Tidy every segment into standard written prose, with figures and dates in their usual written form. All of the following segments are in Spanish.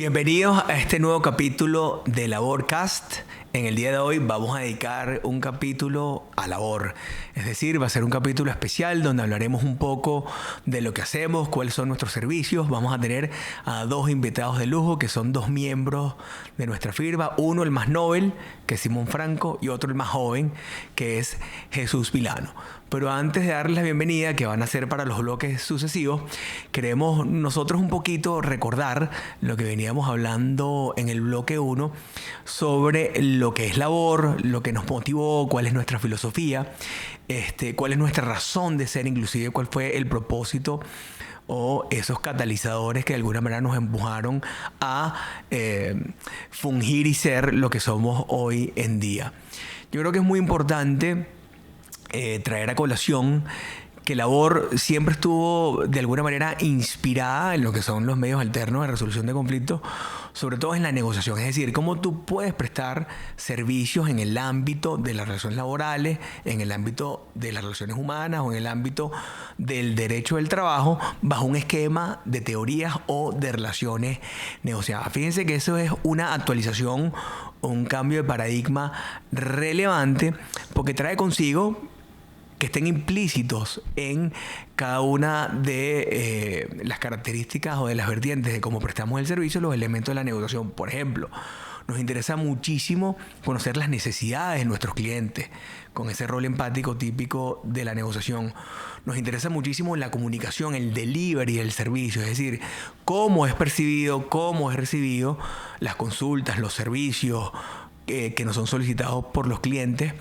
Bienvenidos a este nuevo capítulo de Laborcast. En el día de hoy vamos a dedicar un capítulo a labor. Es decir, va a ser un capítulo especial donde hablaremos un poco de lo que hacemos, cuáles son nuestros servicios. Vamos a tener a dos invitados de lujo que son dos miembros de nuestra firma. Uno, el más novel, que es Simón Franco, y otro, el más joven, que es Jesús Vilano. Pero antes de darles la bienvenida, que van a ser para los bloques sucesivos, queremos nosotros un poquito recordar lo que veníamos hablando en el bloque 1 sobre lo que es labor, lo que nos motivó, cuál es nuestra filosofía, cuál es nuestra razón de ser, inclusive cuál fue el propósito o esos catalizadores que de alguna manera nos empujaron a fungir y ser lo que somos hoy en día. Yo creo que es muy importante traer a colación que labor siempre estuvo de alguna manera inspirada en lo que son los medios alternos de resolución de conflictos, sobre todo en la negociación. Es decir, cómo tú puedes prestar servicios en el ámbito de las relaciones laborales, en el ámbito de las relaciones humanas o en el ámbito del derecho del trabajo bajo un esquema de teorías o de relaciones negociadas. Fíjense que eso es una actualización o un cambio de paradigma relevante porque trae consigo que estén implícitos en cada una de las características o de las vertientes de cómo prestamos el servicio, los elementos de la negociación. Por ejemplo, nos interesa muchísimo conocer las necesidades de nuestros clientes, con ese rol empático típico de la negociación. Nos interesa muchísimo la comunicación, el delivery del servicio, es decir, cómo es percibido, cómo es recibido, las consultas, los servicios que nos son solicitados por los clientes.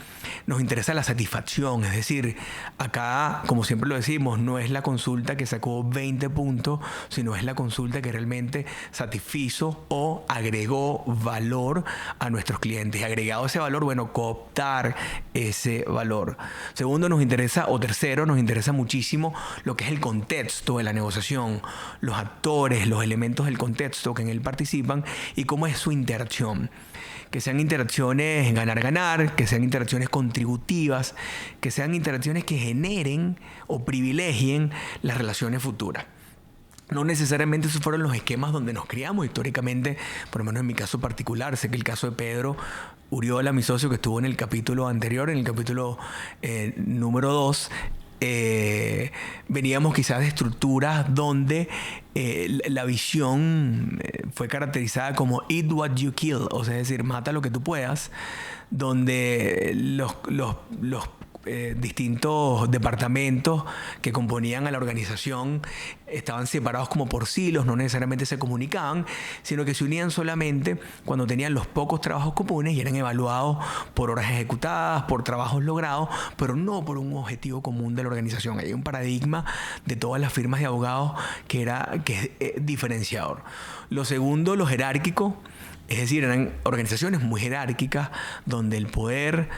Nos interesa la satisfacción, es decir, acá, como siempre lo decimos, no es la consulta que sacó 20 puntos, sino es la consulta que realmente satisfizo o agregó valor a nuestros clientes. Y agregado ese valor, bueno, cooptar ese valor. Segundo, nos interesa, o tercero, nos interesa muchísimo lo que es el contexto de la negociación, los actores, los elementos del contexto que en él participan y cómo es su interacción. Que sean interacciones ganar-ganar, que sean interacciones contributivas, que sean interacciones que generen o privilegien las relaciones futuras. No necesariamente esos fueron los esquemas donde nos criamos históricamente, por lo menos en mi caso particular. Sé que el caso de Pedro Uriola, mi socio, que estuvo en el capítulo anterior, en el capítulo número 2, veníamos quizás de estructuras donde la visión fue caracterizada como eat what you kill, o sea, es decir, mata lo que tú puedas, donde los distintos departamentos que componían a la organización estaban separados como por silos, no necesariamente se comunicaban, sino que se unían solamente cuando tenían los pocos trabajos comunes y eran evaluados por horas ejecutadas, por trabajos logrados, pero no por un objetivo común de la organización. Hay un paradigma de todas las firmas de abogados que es diferenciador. Lo segundo, lo jerárquico. Es decir, eran organizaciones muy jerárquicas donde el poder,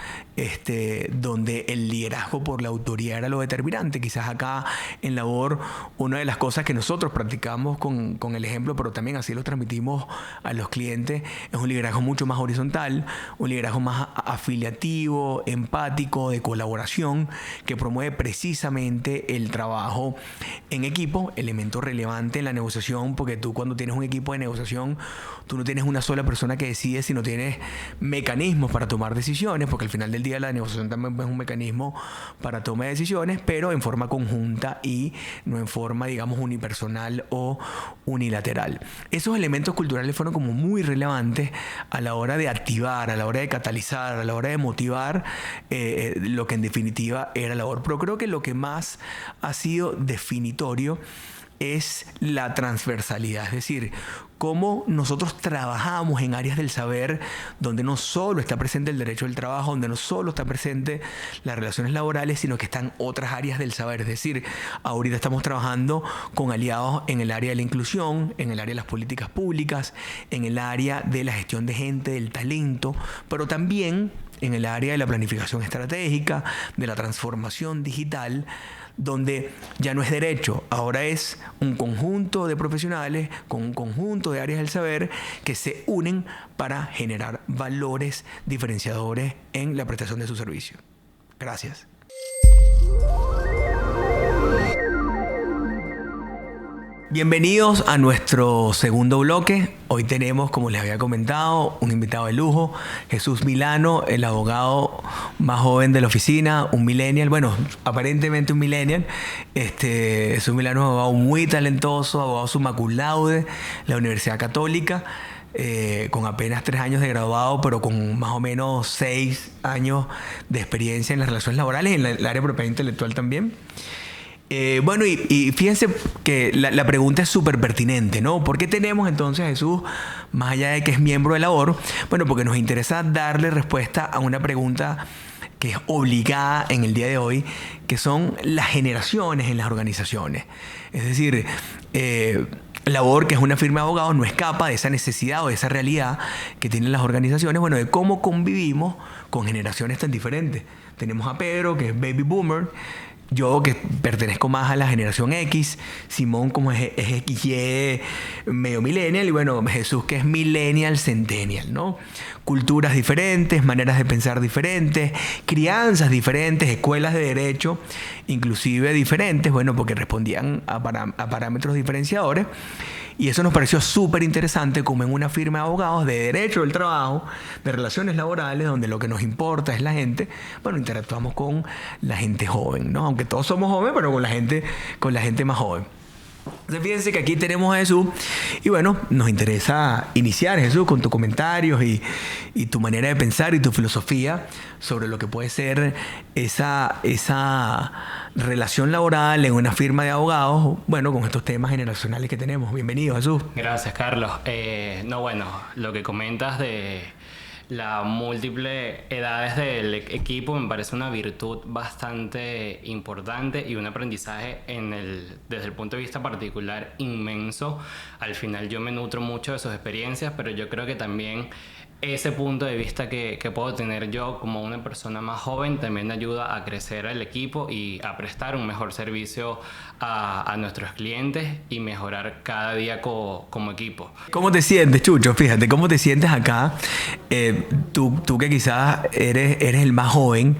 donde el liderazgo por la autoridad era lo determinante. Quizás acá en labor, una de las cosas que nosotros practicamos con el ejemplo, pero también así lo transmitimos a los clientes, es un liderazgo mucho más horizontal, un liderazgo más afiliativo, empático, de colaboración, que promueve precisamente el trabajo en equipo, elemento relevante en la negociación, porque tú cuando tienes un equipo de negociación, tú no tienes una sola persona que decide, sino tienes mecanismos para tomar decisiones, porque al final del día la negociación también es un mecanismo para toma de decisiones, pero en forma conjunta y no en forma, digamos, unipersonal o unilateral. Esos elementos culturales fueron como muy relevantes a la hora de activar, a la hora de catalizar, a la hora de motivar lo que en definitiva era labor. Pero creo que lo que más ha sido definitorio es la transversalidad, es decir, cómo nosotros trabajamos en áreas del saber donde no solo está presente el derecho del trabajo, donde no solo está presente las relaciones laborales, sino que están otras áreas del saber. Es decir, ahorita estamos trabajando con aliados en el área de la inclusión, en el área de las políticas públicas, en el área de la gestión de gente, del talento, pero también en el área de la planificación estratégica, de la transformación digital, donde ya no es derecho, ahora es un conjunto de profesionales con un conjunto de áreas del saber que se unen para generar valores diferenciadores en la prestación de su servicio. Gracias. Bienvenidos a nuestro segundo bloque. Hoy tenemos, como les había comentado, un invitado de lujo, Jesús Milano, el abogado más joven de la oficina, un millennial, bueno, aparentemente un millennial. Jesús Milano es un abogado muy talentoso, abogado summa cum laude de la Universidad Católica, con apenas 3 años de graduado, pero con más o menos 6 años de experiencia en las relaciones laborales, en el área de propiedad intelectual también. Bueno, y fíjense que la pregunta es súper pertinente, ¿no? ¿Por qué tenemos entonces a Jesús, más allá de que es miembro de la OR? Bueno, porque nos interesa darle respuesta a una pregunta que es obligada en el día de hoy, que son las generaciones en las organizaciones. Es decir, la OR, que es una firma de abogados, no escapa de esa necesidad o de esa realidad que tienen las organizaciones, bueno, de cómo convivimos con generaciones tan diferentes. Tenemos a Pedro, que es baby boomer, yo, que pertenezco más a la generación X, Simón, como es XY, medio millennial, y bueno, Jesús, que es millennial, centennial, ¿no? Culturas diferentes, maneras de pensar diferentes, crianzas diferentes, escuelas de derecho inclusive diferentes, bueno, porque respondían a parámetros diferenciadores. Y eso nos pareció súper interesante, como en una firma de abogados de derecho del trabajo, de relaciones laborales, donde lo que nos importa es la gente. Bueno, interactuamos con la gente joven, ¿no? Aunque todos somos jóvenes, pero con la gente más joven. Entonces, fíjense que aquí tenemos a Jesús y bueno, nos interesa iniciar, Jesús, con tus comentarios y tu manera de pensar y tu filosofía sobre lo que puede ser esa relación laboral en una firma de abogados, bueno, con estos temas generacionales que tenemos. Bienvenido, Jesús. Gracias, Carlos. Lo que comentas de las múltiples edades del equipo me parece una virtud bastante importante y un aprendizaje desde el punto de vista particular inmenso. Al final yo me nutro mucho de sus experiencias, pero yo creo que también ese punto de vista que puedo tener yo como una persona más joven también ayuda a crecer al equipo y a prestar un mejor servicio a nuestros clientes y mejorar cada día como equipo. ¿Cómo te sientes, Chucho? Fíjate, ¿cómo te sientes acá? Tú que quizás eres el más joven,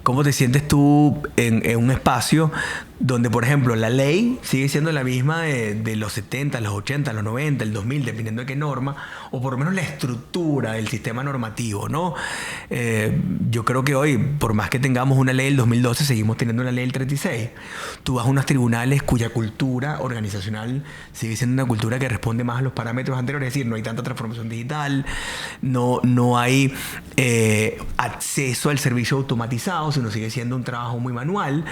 ¿cómo te sientes tú en un espacio donde, por ejemplo, la ley sigue siendo la misma de los 70, los 80, los 90, el 2000, dependiendo de qué norma, o por lo menos la estructura del sistema normativo, ¿no? Yo creo que hoy, por más que tengamos una ley del 2012, seguimos teniendo una ley del 36. Tú vas a unos tribunales cuya cultura organizacional sigue siendo una cultura que responde más a los parámetros anteriores, es decir, no hay tanta transformación digital, no hay acceso al servicio automatizado, sino sigue siendo un trabajo muy manual.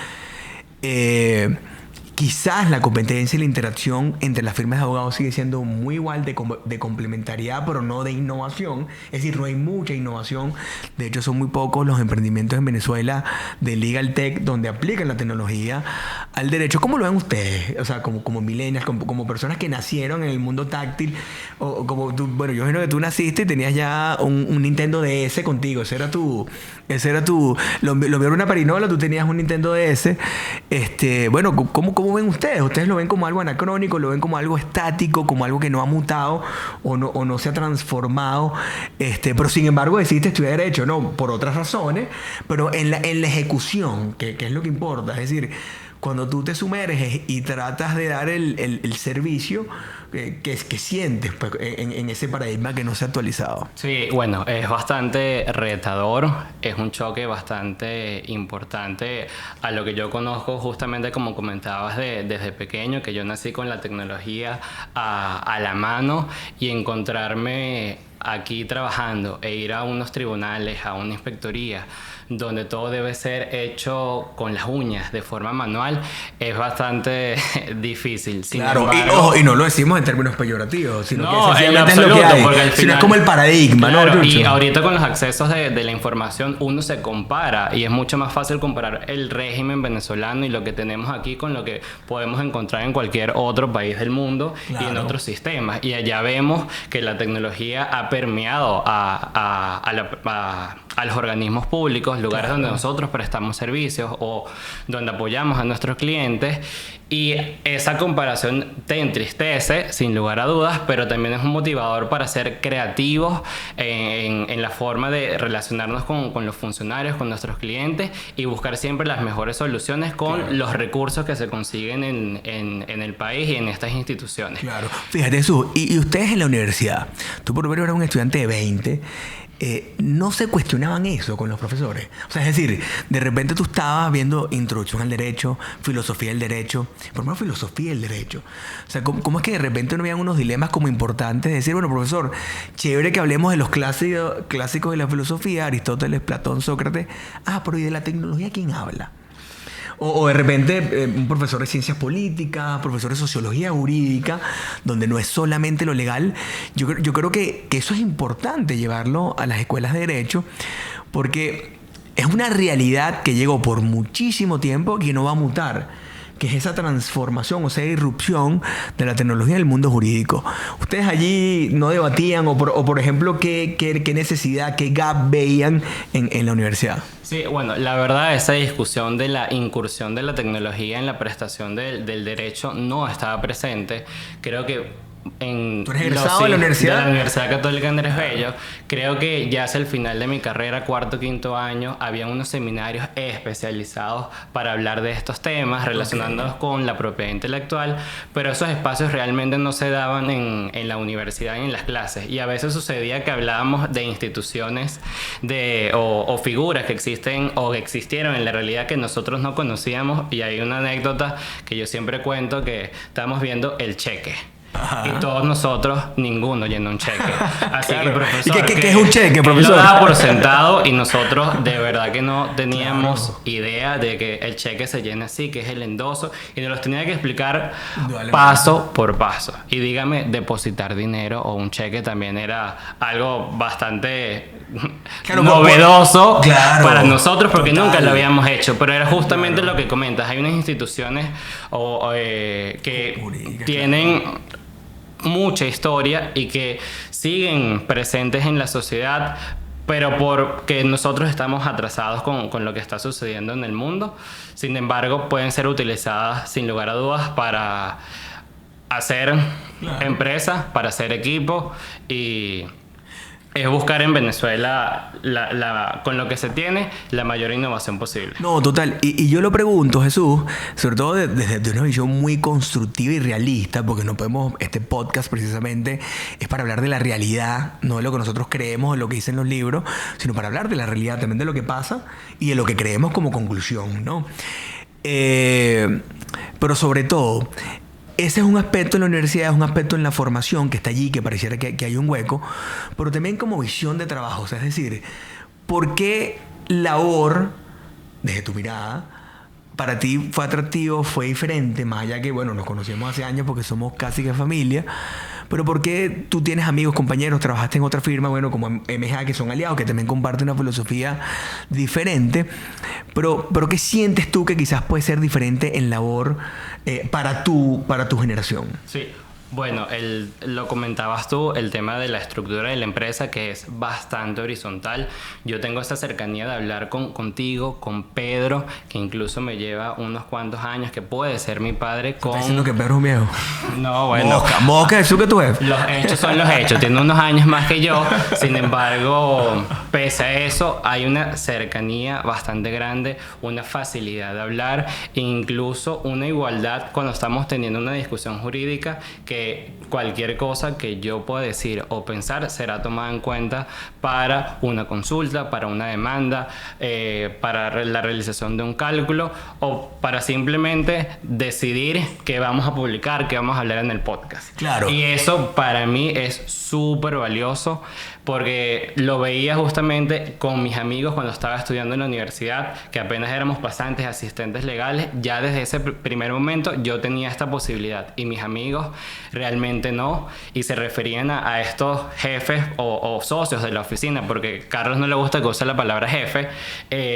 Quizás la competencia y la interacción entre las firmas de abogados sigue siendo muy igual de complementariedad, pero no de innovación. Es decir, no hay mucha innovación. De hecho, son muy pocos los emprendimientos en Venezuela de Legal Tech donde aplican la tecnología al derecho. ¿Cómo lo ven ustedes? O sea, como millennials, como personas que nacieron en el mundo táctil, o como tú, bueno, yo imagino que tú naciste y tenías ya un Nintendo DS contigo. Ese era tu lo vieron una parinola, tú tenías un Nintendo DS. Bueno, ¿cómo ven ustedes? ¿Ustedes lo ven como algo anacrónico, lo ven como algo estático, como algo que no ha mutado o no se ha transformado? Pero sin embargo decidiste estudiar derecho, ¿no? Por otras razones, pero en la ejecución, que es lo que importa. Es decir, cuando tú te sumerges y tratas de dar el servicio que sientes pues, en ese paradigma que no se ha actualizado. Sí, bueno, es bastante retador, es un choque bastante importante a lo que yo conozco justamente como comentabas desde pequeño, que yo nací con la tecnología a la mano y encontrarme aquí trabajando e ir a unos tribunales, a una inspectoría, donde todo debe ser hecho con las uñas, de forma manual, es bastante difícil. Sin claro, embargo, y no lo decimos en términos peyorativos, sino no, que en es absoluto, lo que hay, porque al final, sino es como el paradigma, claro, ¿no? Y ahorita con los accesos de la información uno se compara y es mucho más fácil comparar el régimen venezolano y lo que tenemos aquí con lo que podemos encontrar en cualquier otro país del mundo, claro, y en otros sistemas. Y allá vemos que la tecnología ha permeado a los organismos públicos, lugares, claro, donde nosotros prestamos servicios o donde apoyamos a nuestros clientes, Y esa comparación te entristece, sin lugar a dudas, pero también es un motivador para ser creativos en la forma de relacionarnos con los funcionarios, con nuestros clientes y buscar siempre las mejores soluciones con los recursos que se consiguen en el país y en estas instituciones. Claro. Fíjate, Jesús, y ustedes en la universidad, tú por lo menos eras un estudiante de 20, no se cuestionaban eso con los profesores. O sea, es decir, de repente tú estabas viendo introducción al derecho, filosofía del derecho, por lo menos filosofía del derecho. O sea, ¿cómo es que de repente no habían unos dilemas como importantes de decir, bueno, profesor, chévere que hablemos de los clásicos de la filosofía, Aristóteles, Platón, Sócrates, pero ¿y de la tecnología quién habla? O de repente un profesor de ciencias políticas, profesor de sociología jurídica, donde no es solamente lo legal. Yo creo que eso es importante llevarlo a las escuelas de derecho, porque es una realidad que llegó por muchísimo tiempo y que no va a mutar, que es esa transformación, o sea, irrupción de la tecnología en el mundo jurídico. ¿Ustedes allí no debatían o por ejemplo, qué necesidad, qué gap veían en la universidad? Sí, bueno, la verdad esa discusión de la incursión de la tecnología en la prestación del derecho no estaba presente. Creo que ¿Tú eres egresado de la universidad? De la Universidad Católica Andrés Bello. Creo que ya hacia el final de mi carrera, cuarto, quinto año, había unos seminarios especializados para hablar de estos temas, relacionándolos con la propiedad intelectual, pero esos espacios realmente no se daban en la universidad y en las clases. Y a veces sucedía que hablábamos de instituciones o figuras que existen o que existieron en la realidad que nosotros no conocíamos. Y hay una anécdota que yo siempre cuento, que estábamos viendo el cheque. Ajá. Y todos nosotros, ninguno llenó un cheque. Así claro. Que, profesor, ¿Y qué es un cheque, profesor? Él lo daba por sentado y nosotros de verdad que no teníamos idea de que el cheque se llena así, que es el endoso, y nos los tenía que explicar paso por paso. Y dígame, depositar dinero o un cheque también era algo bastante novedoso para nosotros, porque nunca lo habíamos hecho, pero era justamente lo que comentas. Hay unas instituciones que tienen mucha historia y que siguen presentes en la sociedad, pero porque nosotros estamos atrasados con lo que está sucediendo en el mundo. Sin embargo, pueden ser utilizadas sin lugar a dudas para hacer empresas, para hacer equipo, y es buscar en Venezuela, con lo que se tiene, la mayor innovación posible. No, total. Y yo lo pregunto, Jesús, sobre todo desde una visión muy constructiva y realista, porque no podemos, este podcast precisamente es para hablar de la realidad, no de lo que nosotros creemos, de lo que dicen los libros, sino para hablar de la realidad, también de lo que pasa y de lo que creemos como conclusión, ¿no? Pero sobre todo, ese es un aspecto en la universidad, es un aspecto en la formación que está allí, que pareciera que hay un hueco, pero también como visión de trabajo. O sea, es decir, ¿por qué labor, desde tu mirada, para ti fue atractivo, fue diferente, más allá que, bueno, nos conocemos hace años porque somos casi que familia, pero ¿por qué tú tienes amigos, compañeros, trabajaste en otra firma, bueno, como MGA, que son aliados, que también comparten una filosofía diferente, pero ¿qué sientes tú que quizás puede ser diferente en labor para tu generación? Sí. Bueno, lo comentabas tú, el tema de la estructura de la empresa, que es bastante horizontal. Yo tengo esa cercanía de hablar contigo, con Pedro, que incluso me lleva unos cuantos años, que puede ser mi padre. ¿Estás diciendo que Pedro es viejo? No, bueno. Mosca, ¿eso que tú ves? Los hechos son los hechos. Tiene unos años más que yo. Sin embargo, pese a eso, hay una cercanía bastante grande, una facilidad de hablar, e incluso una igualdad cuando estamos teniendo una discusión jurídica, que cualquier cosa que yo pueda decir o pensar será tomada en cuenta para una consulta, para una demanda, para la realización de un cálculo o para simplemente decidir qué vamos a publicar, qué vamos a hablar en el podcast. Claro. Y eso para mí es súper valioso, porque lo veía justamente con mis amigos cuando estaba estudiando en la universidad, que apenas éramos pasantes, asistentes legales. Ya desde ese primer momento yo tenía esta posibilidad y mis amigos realmente no, y se referían a estos jefes o socios de la oficina, porque a Carlos no le gusta que use la palabra jefe,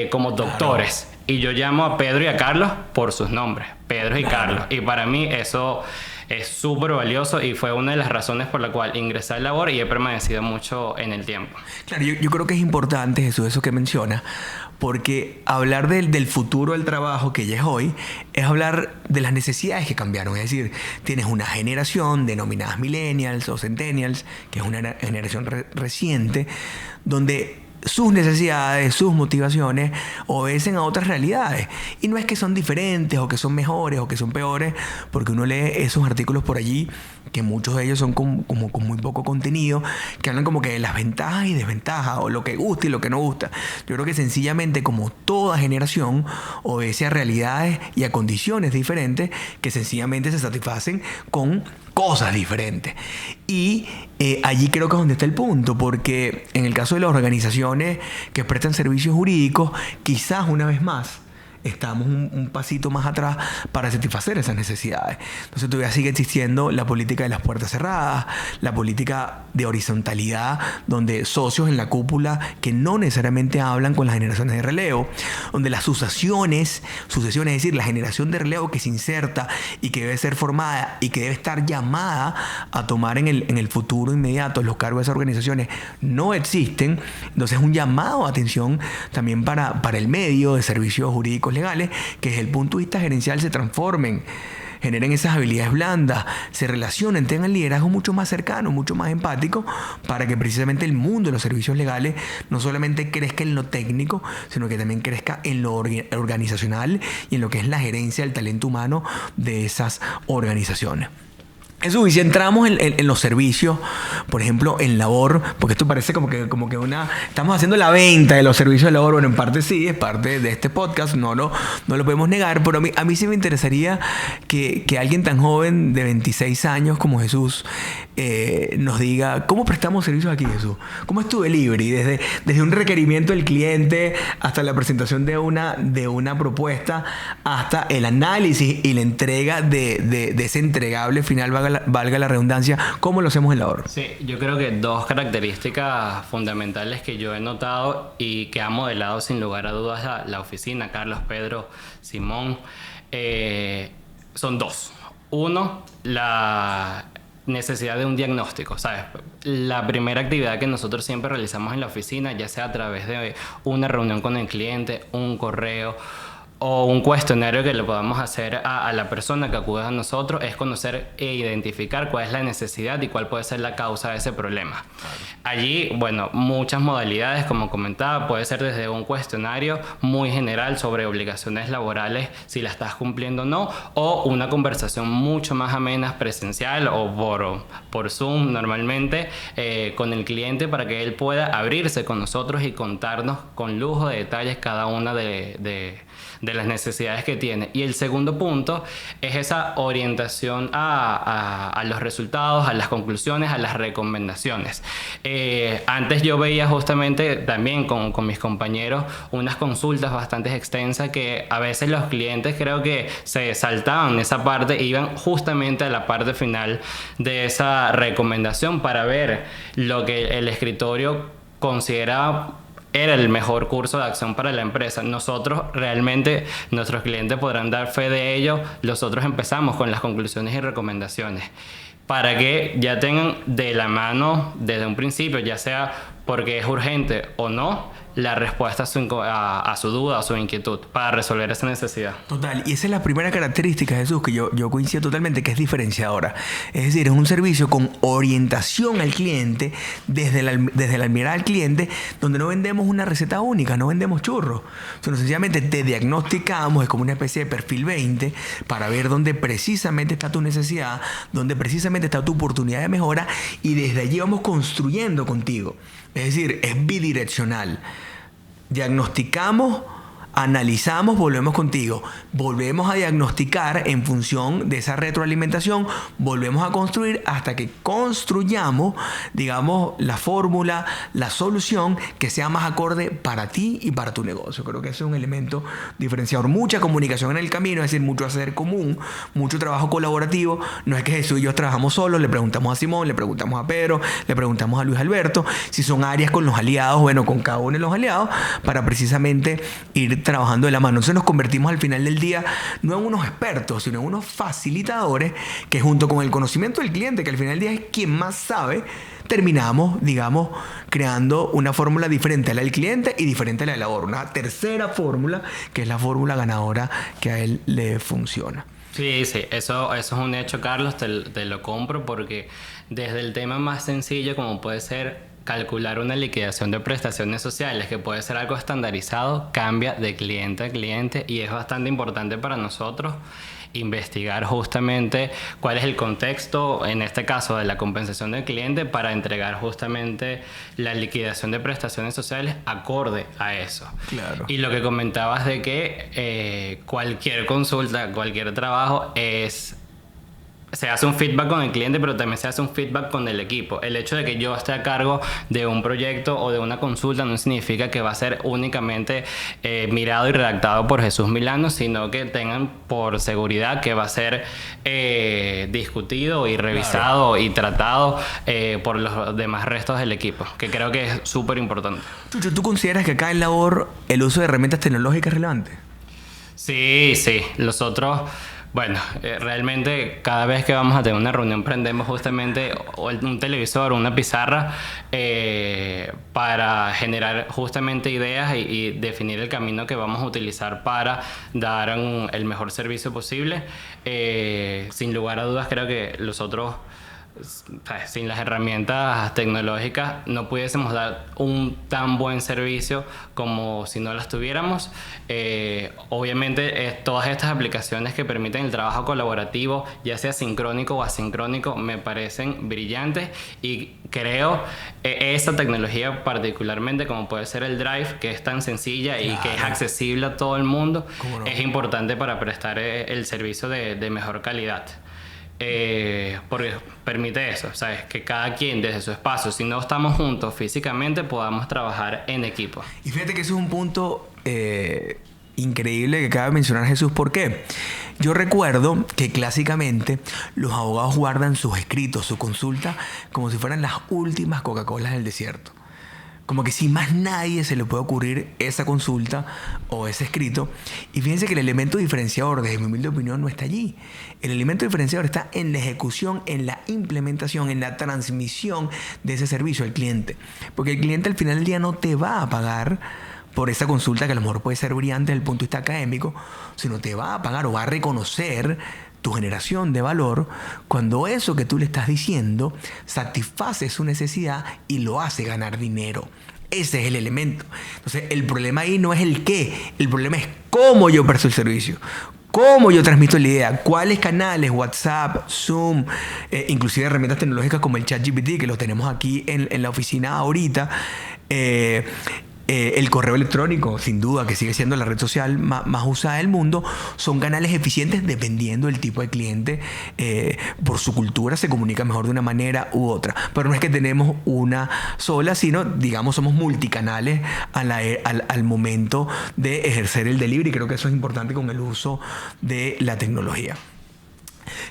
como doctores. Y yo llamo a Pedro y a Carlos por sus nombres, Pedro y Carlos, y para mí eso es súper valioso y fue una de las razones por la cual ingresé al labor y he permanecido mucho en el tiempo. Claro, yo creo que es importante, Jesús, eso que mencionas, porque hablar del futuro del trabajo que ya es hoy es hablar de las necesidades que cambiaron. Es decir, tienes una generación denominadas millennials o centennials, que es una generación reciente, donde sus necesidades, sus motivaciones obedecen a otras realidades. Y no es que son diferentes o que son mejores o que son peores, porque uno lee esos artículos por allí, que muchos de ellos son como con muy poco contenido, que hablan como que de las ventajas y desventajas, o lo que gusta y lo que no gusta. Yo creo que sencillamente, como toda generación, obedece a realidades y a condiciones diferentes que sencillamente se satisfacen con cosas diferentes. Y allí creo que es donde está el punto, porque en el caso de las organizaciones que prestan servicios jurídicos, quizás una vez más estamos un pasito más atrás para satisfacer esas necesidades. Entonces todavía sigue existiendo la política de las puertas cerradas, la política de horizontalidad, donde socios en la cúpula que no necesariamente hablan con las generaciones de relevo, donde las sucesiones, es decir, la generación de relevo que se inserta y que debe ser formada y que debe estar llamada a tomar en el futuro inmediato los cargos de esas organizaciones, no existen. Entonces es un llamado a atención también para el medio de servicios jurídicos legales, que desde el punto de vista gerencial se transformen, generen esas habilidades blandas, se relacionen, tengan liderazgo mucho más cercano, mucho más empático, para que precisamente el mundo de los servicios legales no solamente crezca en lo técnico, sino que también crezca en lo organizacional y en lo que es la gerencia del talento humano de esas organizaciones. Eso, y si entramos en los servicios, por ejemplo, en labor, porque esto parece como que estamos haciendo la venta de los servicios de labor. Bueno, en parte sí, es parte de este podcast, no lo podemos negar, pero a mí sí me interesaría que alguien tan joven de 26 años como Jesús nos diga, ¿cómo prestamos servicios aquí, Jesús? ¿Cómo es tu delivery? Desde un requerimiento del cliente hasta la presentación de una propuesta, hasta el análisis y la entrega de ese entregable final, valga la redundancia. ¿Cómo lo hacemos en labor? Sí, yo creo que dos características fundamentales que yo he notado y que ha modelado sin lugar a dudas la oficina, Carlos, Pedro, Simón, son dos. Uno, la necesidad de un diagnóstico, ¿sabes? La primera actividad que nosotros siempre realizamos en la oficina, ya sea a través de una reunión con el cliente, un correo o un cuestionario que le podamos hacer a la persona que acude a nosotros, es conocer e identificar cuál es la necesidad y cuál puede ser la causa de ese problema. Claro. Allí, bueno, muchas modalidades, como comentaba, puede ser desde un cuestionario muy general sobre obligaciones laborales, si la estás cumpliendo o no, o una conversación mucho más amena, presencial o por Zoom normalmente, con el cliente, para que él pueda abrirse con nosotros y contarnos con lujo de detalles cada una de las necesidades que tiene. Y el segundo punto es esa orientación a los resultados, a las conclusiones, a las recomendaciones. Antes yo veía justamente también con mis compañeros unas consultas bastante extensas que a veces los clientes creo que se saltaban esa parte e iban justamente a la parte final de esa recomendación para ver lo que el escritorio consideraba era el mejor curso de acción para la empresa. Nosotros realmente, nuestros clientes podrán dar fe de ello. Nosotros empezamos con las conclusiones y recomendaciones para que ya tengan de la mano desde un principio, ya sea porque es urgente o no, la respuesta a su duda, a su inquietud, para resolver esa necesidad. Total, y esa es la primera característica, Jesús, que yo coincido totalmente, que es diferenciadora. Es decir, es un servicio con orientación al cliente, desde la mirada al cliente, donde no vendemos una receta única, no vendemos churros. Sino sencillamente te diagnosticamos, es como una especie de perfil 20, para ver dónde precisamente está tu necesidad, dónde precisamente está tu oportunidad de mejora, y desde allí vamos construyendo contigo. Es decir, es bidireccional. Diagnosticamos, analizamos, volvemos contigo. Volvemos a diagnosticar en función de esa retroalimentación, volvemos a construir hasta que construyamos, digamos, la fórmula, la solución que sea más acorde para ti y para tu negocio. Creo que ese es un elemento diferenciador. Mucha comunicación en el camino, es decir, mucho hacer común, mucho trabajo colaborativo. No es que Jesús y yo trabajamos solos, le preguntamos a Simón, le preguntamos a Pedro, le preguntamos a Luis Alberto. Si son áreas con los aliados, bueno, con cada uno de los aliados, para precisamente ir ir trabajando de la mano. Entonces nos convertimos al final del día no en unos expertos, sino en unos facilitadores que junto con el conocimiento del cliente, que al final del día es quien más sabe, terminamos, digamos, creando una fórmula diferente a la del cliente y diferente a la de la labor. Una tercera fórmula, que es la fórmula ganadora que a él le funciona. Sí, sí, eso es un hecho, Carlos, te lo compro, porque desde el tema más sencillo como puede ser calcular una liquidación de prestaciones sociales, que puede ser algo estandarizado, cambia de cliente a cliente, y es bastante importante para nosotros investigar justamente cuál es el contexto, en este caso de la compensación del cliente, para entregar justamente la liquidación de prestaciones sociales acorde a eso. Claro. Y lo que comentabas de que cualquier consulta, cualquier trabajo se hace un feedback con el cliente, pero también se hace un feedback con el equipo. El hecho de que yo esté a cargo de un proyecto o de una consulta no significa que va a ser únicamente mirado y redactado por Jesús Milano, sino que tengan por seguridad que va a ser discutido y revisado, claro, y tratado por los demás restos del equipo, que creo que es súper importante. ¿Tú consideras que acá en labor el uso de herramientas tecnológicas es relevante? Sí, sí. Nosotros... Bueno, realmente cada vez que vamos a tener una reunión prendemos justamente un televisor o una pizarra para generar justamente ideas y definir el camino que vamos a utilizar para dar el mejor servicio posible. Sin lugar a dudas, creo que nosotros, sin las herramientas tecnológicas, no pudiésemos dar un tan buen servicio como si no las tuviéramos. Obviamente, todas estas aplicaciones que permiten el trabajo colaborativo, ya sea sincrónico o asincrónico, me parecen brillantes, y creo esa tecnología particularmente, como puede ser el Drive, que es tan sencilla, claro, y que es accesible a todo el mundo, no, es importante para prestar el servicio de mejor calidad. Porque permite eso, ¿sabes? Que cada quien desde su espacio, si no estamos juntos físicamente, podamos trabajar en equipo. Y fíjate que eso es un punto increíble que acaba de mencionar Jesús. ¿Por qué? Yo recuerdo que clásicamente los abogados guardan sus escritos, su consulta, como si fueran las últimas Coca-Colas del desierto. Como que si más nadie se le puede ocurrir esa consulta o ese escrito. Y fíjense que el elemento diferenciador, desde mi humilde opinión, no está allí. El elemento diferenciador está en la ejecución, en la implementación, en la transmisión de ese servicio al cliente. Porque el cliente al final del día no te va a pagar por esa consulta, que a lo mejor puede ser brillante desde el punto de vista académico, sino te va a pagar o va a reconocer tu generación de valor cuando eso que tú le estás diciendo satisface su necesidad y lo hace ganar dinero. Ese es el elemento. Entonces, el problema ahí no es el qué, el problema es cómo yo presto el servicio, cómo yo transmito la idea, cuáles canales, WhatsApp, Zoom, inclusive herramientas tecnológicas como el ChatGPT, que los tenemos aquí en la oficina ahorita. El correo electrónico, sin duda, que sigue siendo la red social más usada del mundo, son canales eficientes dependiendo del tipo de cliente. Por su cultura se comunica mejor de una manera u otra. Pero no es que tenemos una sola, sino, digamos, somos multicanales al momento de ejercer el delivery. Creo que eso es importante con el uso de la tecnología.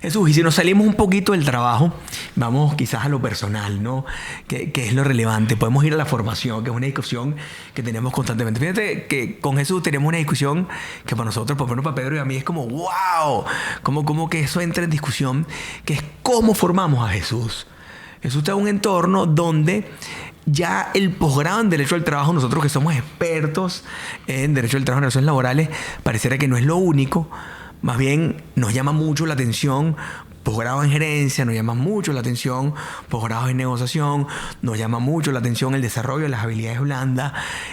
Jesús, y si nos salimos un poquito del trabajo, vamos quizás a lo personal, ¿no? ¿Qué es lo relevante? Podemos ir a la formación, que es una discusión que tenemos constantemente. Fíjate que con Jesús tenemos una discusión que para nosotros, por ejemplo, para Pedro y a mí, es como ¡wow! Como que eso entra en discusión, que es cómo formamos a Jesús. Jesús está en un entorno donde ya el posgrado en Derecho al Trabajo, nosotros que somos expertos en Derecho al Trabajo y Relaciones Laborales, pareciera que no es lo único. Más bien nos llama mucho la atención posgrado en gerencia, nos llama mucho la atención posgrados en negociación, nos llama mucho la atención el desarrollo de las habilidades blandas.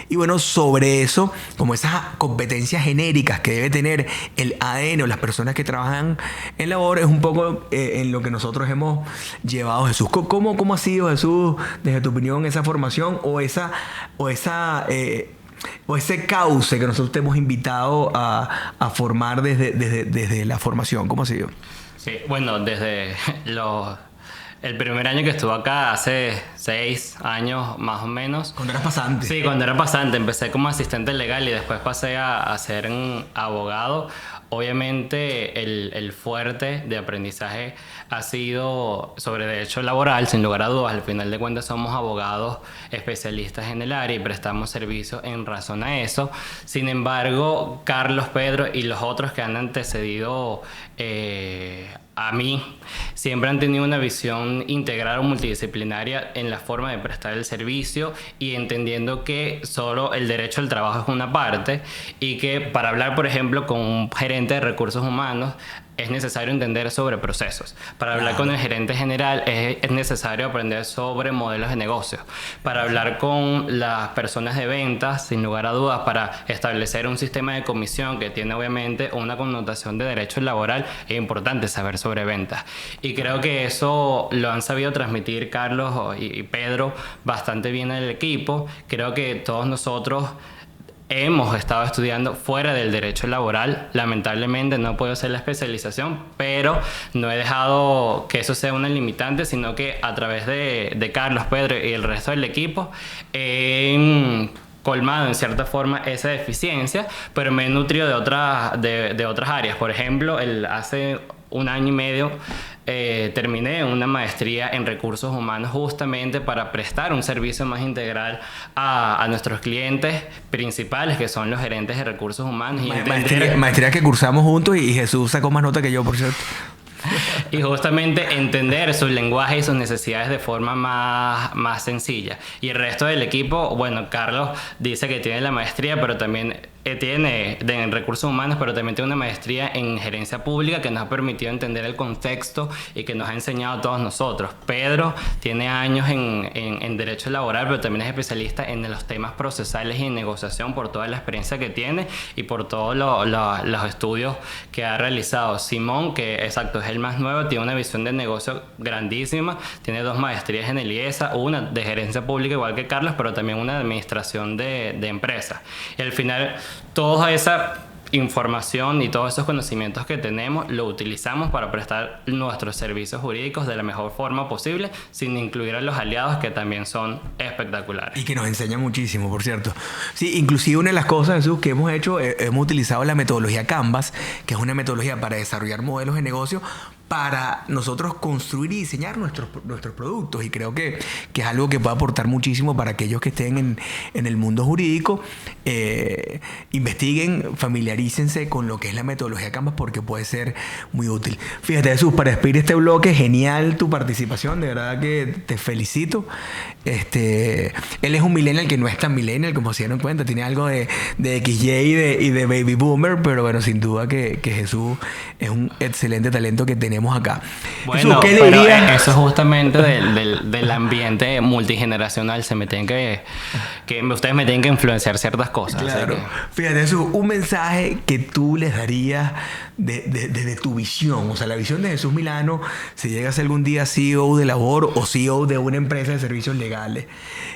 Y bueno, sobre eso, como esas competencias genéricas que debe tener el ADN o las personas que trabajan en labor, es un poco en lo que nosotros hemos llevado. Jesús, ¿cómo ha sido, Jesús, desde tu opinión, esa formación o ese cauce que nosotros te hemos invitado a formar desde la formación? ¿Cómo ha sido? Sí, bueno, desde el primer año que estuve acá, hace 6 años más o menos. ¿Cuando eras pasante? Sí, cuando era pasante. Empecé como asistente legal y después pasé a ser un abogado. Obviamente el fuerte de aprendizaje ha sido sobre derecho laboral, sin lugar a dudas. Al final de cuentas somos abogados especialistas en el área y prestamos servicios en razón a eso. Sin embargo, Carlos, Pedro y los otros que han antecedido a mí siempre han tenido una visión integral o multidisciplinaria en la forma de prestar el servicio y entendiendo que solo el derecho al trabajo es una parte y que para hablar, por ejemplo, con un gerente de recursos humanos es necesario entender sobre procesos. Para hablar con el gerente general es necesario aprender sobre modelos de negocio. Para hablar con las personas de ventas, sin lugar a dudas, para establecer un sistema de comisión que tiene obviamente una connotación de derecho laboral, es importante saber sobre ventas. Y creo que eso lo han sabido transmitir Carlos y Pedro bastante bien al equipo. Creo que todos nosotros hemos estado estudiando fuera del derecho laboral. Lamentablemente no puedo hacer la especialización, pero no he dejado que eso sea una limitante, sino que a través de Carlos, Pedro y el resto del equipo he colmado en cierta forma esa deficiencia, pero me he nutrido de otras áreas. Por ejemplo, hace un año y medio terminé una maestría en recursos humanos justamente para prestar un servicio más integral a nuestros clientes principales, que son los gerentes de recursos humanos. Maestría que cursamos juntos y Jesús sacó más nota que yo, por cierto. Y justamente entender su lenguaje y sus necesidades de forma más sencilla. Y el resto del equipo, bueno, Carlos dice que tiene la maestría, pero también tiene en recursos humanos, pero también tiene una maestría en gerencia pública que nos ha permitido entender el contexto y que nos ha enseñado a todos nosotros. Pedro tiene años en derecho laboral, pero también es especialista en los temas procesales y en negociación por toda la experiencia que tiene y por todos los estudios que ha realizado. Simón, que exacto, es el más nuevo, tiene una visión de negocio grandísima, tiene 2 maestrías en el IESA, una de gerencia pública igual que Carlos, pero también una de administración de empresas. Y al final toda esa información y todos esos conocimientos que tenemos lo utilizamos para prestar nuestros servicios jurídicos de la mejor forma posible, sin incluir a los aliados, que también son espectaculares. Y que nos enseñan muchísimo, por cierto. Sí, inclusive una de las cosas, Jesús, que hemos hecho, hemos utilizado la metodología Canvas, que es una metodología para desarrollar modelos de negocio para nosotros construir y diseñar nuestros productos. Y creo que es algo que puede aportar muchísimo para aquellos que estén en el mundo jurídico. Investiguen, familiarícense con lo que es la metodología Canvas, porque puede ser muy útil. Fíjate, Jesús, para despedir este bloque, genial tu participación, de verdad que te felicito. Él es un millennial que no es tan millennial, como se dieron cuenta, tiene algo de XY y de Baby Boomer, pero bueno, sin duda que Jesús es un excelente talento que tenemos acá. Bueno, Jesús, ¿qué le dirías? Eso es justamente del ambiente multigeneracional. Ustedes me tienen que influenciar ciertas cosas. Claro. Fíjate, Jesús, un mensaje que tú les darías desde tu visión, o sea, la visión de Jesús Milano, si llegas algún día CEO de Labor o CEO de una empresa de servicios legales,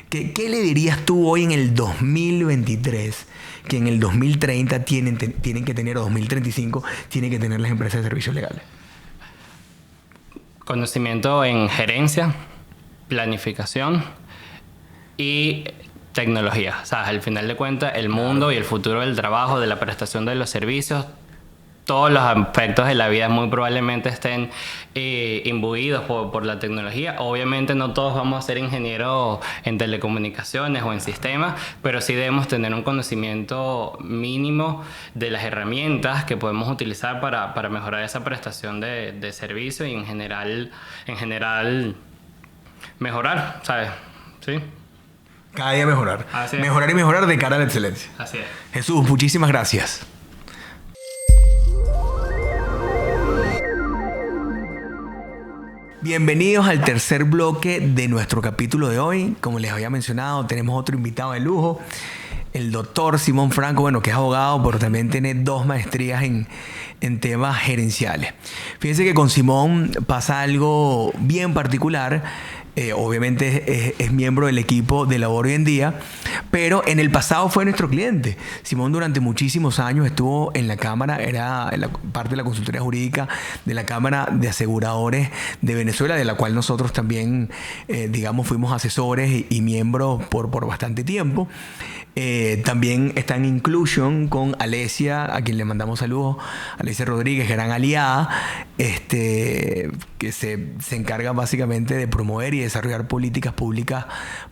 ¿qué le dirías tú hoy en el 2023? Que en el 2030 tienen que tener, o 2035 tienen que tener las empresas de servicios legales. Conocimiento en gerencia, planificación y tecnología. O sea, al final de cuentas, el mundo y el futuro del trabajo, de la prestación de los servicios, todos los aspectos de la vida muy probablemente estén imbuidos por la tecnología. Obviamente no todos vamos a ser ingenieros en telecomunicaciones o en sistemas, pero sí debemos tener un conocimiento mínimo de las herramientas que podemos utilizar para mejorar esa prestación de servicio y en general mejorar, ¿sabes? ¿Sí? Cada día mejorar. Mejorar y mejorar de cara a la excelencia. Así es. Jesús, muchísimas gracias. Bienvenidos al tercer bloque de nuestro capítulo de hoy. Como les había mencionado, tenemos otro invitado de lujo, el doctor Simón Franco, bueno, que es abogado, pero también tiene 2 maestrías en temas gerenciales. Fíjense que con Simón pasa algo bien particular. Obviamente es miembro del equipo de Labor hoy en día, pero en el pasado fue nuestro cliente. Simón durante muchísimos años estuvo en la Cámara, era parte de la consultoría jurídica de la Cámara de Aseguradores de Venezuela, de la cual nosotros también, fuimos asesores y miembros por bastante tiempo. También está en Inclusion con Alesia, a quien le mandamos saludos, Alesia Rodríguez, gran aliada, que se encarga básicamente de promover y desarrollar políticas públicas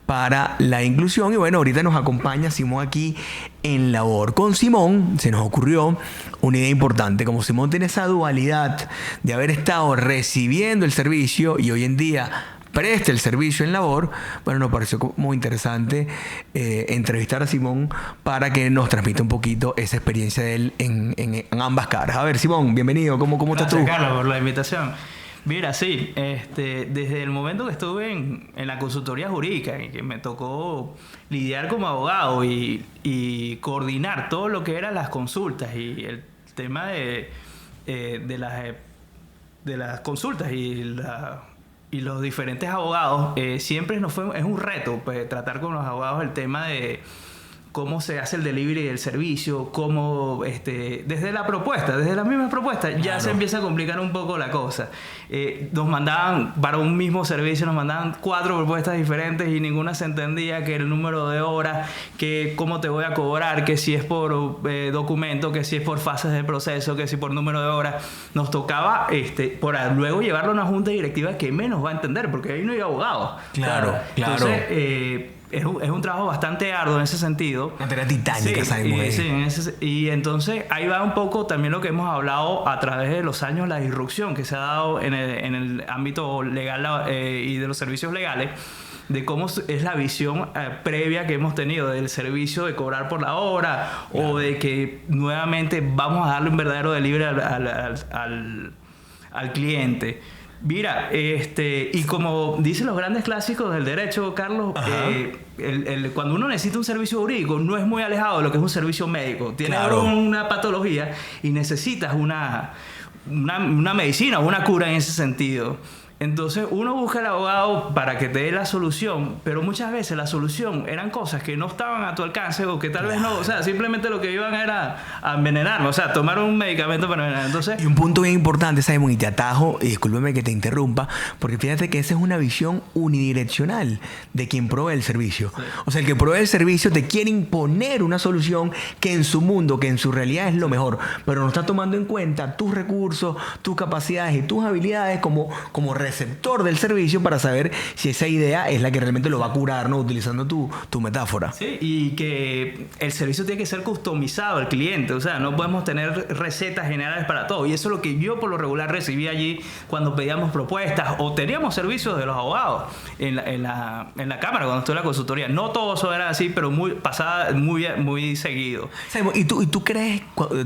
para la inclusión. Y bueno, ahorita nos acompaña Simón aquí en Labor. Con Simón se nos ocurrió una idea importante. Como Simón tiene esa dualidad de haber estado recibiendo el servicio y hoy en día preste el servicio en Labor, bueno, nos pareció muy interesante entrevistar a Simón para que nos transmita un poquito esa experiencia de él en ambas caras. A ver, Simón, bienvenido. ¿Cómo estás tú? Gracias, Carlos, por la invitación. Mira, sí, desde el momento que estuve en la consultoría jurídica y que me tocó lidiar como abogado y coordinar todo lo que eran las consultas y el tema de las consultas y los diferentes abogados, siempre es un reto, pues, tratar con los abogados el tema de cómo se hace el delivery del servicio, cómo desde la misma propuesta ya se empieza a complicar un poco la cosa. Nos mandaban para un mismo servicio, nos mandaban 4 propuestas diferentes y ninguna se entendía, que el número de horas, que cómo te voy a cobrar, que si es por documento, que si es por fases de proceso, que si por número de horas. Nos tocaba por luego llevarlo a una junta directiva que menos va a entender, porque ahí no hay abogados. Claro. Entonces, es un trabajo bastante arduo en ese sentido. Una tarea titánica, sabemos. Y entonces ahí va un poco también lo que hemos hablado a través de los años, la disrupción que se ha dado en el ámbito legal y de los servicios legales, de cómo es la visión previa que hemos tenido del servicio de cobrar por la hora, o de que nuevamente vamos a darle un verdadero delivery al cliente. Mira, y como dicen los grandes clásicos del derecho, Carlos, cuando uno necesita un servicio jurídico no es muy alejado de lo que es un servicio médico. Tienes una patología y necesitas una medicina o una cura en ese sentido. Entonces uno busca al abogado para que te dé la solución, pero muchas veces la solución eran cosas que no estaban a tu alcance o que tal vez no, o sea, simplemente lo que iban era a envenenarme, o sea, tomar un medicamento para envenenar. Entonces, y un punto bien importante, Simon, y te atajo, y discúlpeme que te interrumpa, porque fíjate que esa es una visión unidireccional de quien provee el servicio. Sí. O sea, el que provee el servicio te quiere imponer una solución que en su mundo, que en su realidad es lo mejor, pero no está tomando en cuenta tus recursos, tus capacidades y tus habilidades como receptor del servicio para saber si esa idea es la que realmente lo va a curar, ¿no? Utilizando tu metáfora. Sí, y que el servicio tiene que ser customizado al cliente, o sea, no podemos tener recetas generales para todo, y eso es lo que yo por lo regular recibí allí cuando pedíamos propuestas o teníamos servicios de los abogados en la cámara cuando estuve en la consultoría. No todo eso era así, pero muy seguido. Simon, ¿y tú crees,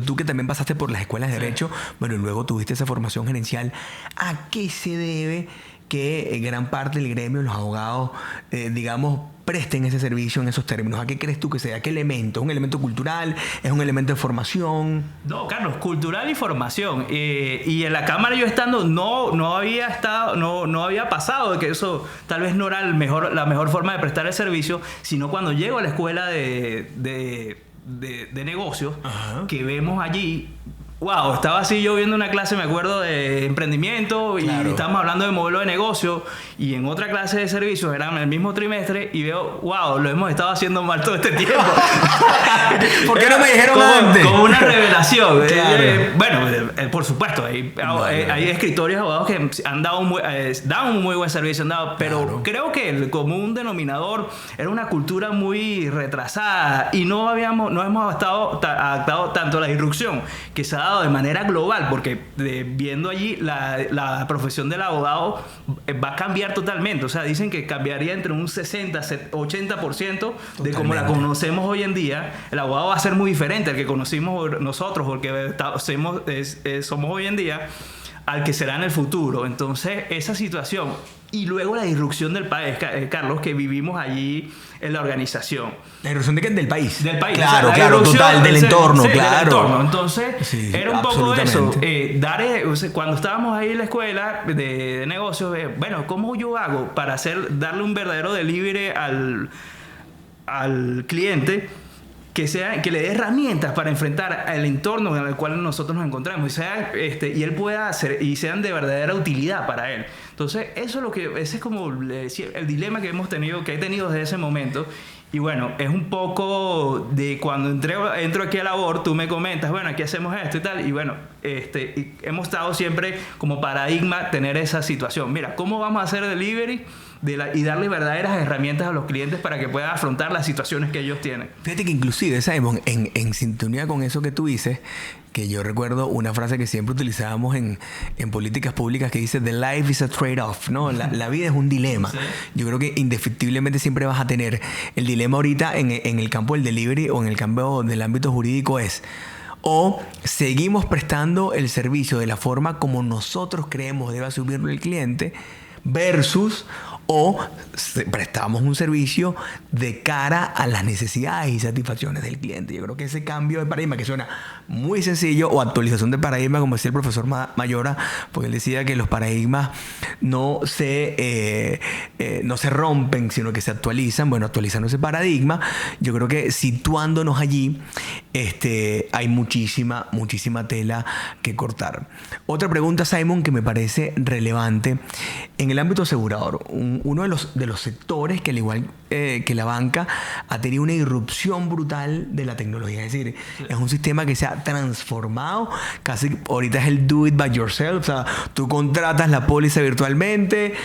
tú que también pasaste por las escuelas de Derecho, bueno, y luego tuviste esa formación gerencial, ¿a qué se debe que gran parte del gremio, los abogados, digamos, presten ese servicio en esos términos? ¿A qué crees tú que sea? ¿Qué elemento? ¿Es un elemento cultural? ¿Es un elemento de formación? No, Carlos, cultural y formación. Y en la cámara yo estando no había pasado de que eso tal vez no era la mejor forma de prestar el servicio, sino cuando llego a la escuela de negocios, que vemos allí. Wow, estaba así yo viendo una clase, me acuerdo, de emprendimiento y estábamos hablando de modelo de negocio, y en otra clase de servicios, era en el mismo trimestre, y veo, wow, lo hemos estado haciendo mal todo este tiempo. ¿Por qué no me dijeron antes? Como una revelación. Claro. Por supuesto, hay escritores, abogados que dan un muy buen servicio, pero creo que el común denominador era una cultura muy retrasada y no hemos adaptado tanto a la disrupción que se ha dado de manera global, porque viendo allí la profesión del abogado va a cambiar totalmente. O sea, dicen que cambiaría entre un 60-80% de como la conocemos hoy en día. El abogado va a ser muy diferente al que conocimos nosotros, porque somos hoy en día, al que será en el futuro. Entonces, esa situación y luego la disrupción del país, Carlos, que vivimos allí en la organización. ¿La disrupción del país? Del país. Claro, total, del entorno, claro. Del entorno. Entonces, era un poco eso. Cuando estábamos ahí en la escuela de negocios, bueno, ¿cómo yo hago para darle un verdadero delivery al cliente? Que le dé herramientas para enfrentar el entorno en el cual nosotros nos encontramos y él pueda hacer y sean de verdadera utilidad para él. Entonces, ese es como el dilema que he tenido desde ese momento, Y bueno, es un poco de cuando entro aquí a labor, tú me comentas, bueno, aquí hacemos esto y tal. Y bueno, y hemos estado siempre como paradigma tener esa situación. Mira, ¿cómo vamos a hacer delivery y darle verdaderas herramientas a los clientes para que puedan afrontar las situaciones que ellos tienen? Fíjate que inclusive, Simon, en sintonía con eso que tú dices, que yo recuerdo una frase que siempre utilizábamos en políticas públicas que dice: "The life is a trade-off", ¿no? La vida es un dilema. Sí. Yo creo que indefectiblemente siempre vas a tener el dilema ahorita en el campo del delivery o en el campo del ámbito jurídico es: o seguimos prestando el servicio de la forma como nosotros creemos debe asumirlo el cliente, versus o prestamos un servicio de cara a las necesidades y satisfacciones del cliente. Yo creo que ese cambio de paradigma, que suena muy sencillo, o actualización de paradigma, como decía el profesor Mayora, porque él decía que los paradigmas no se rompen, sino que se actualizan. Bueno, actualizando ese paradigma, yo creo que situándonos allí, hay muchísima tela que cortar. Otra pregunta, Simon, que me parece relevante. En el ámbito asegurador, uno de los sectores que, al igual que la banca, ha tenido una irrupción brutal de la tecnología. Es decir, es un sistema que se ha transformado. Casi ahorita es el do it by yourself. O sea, tú contratas la póliza virtualmente,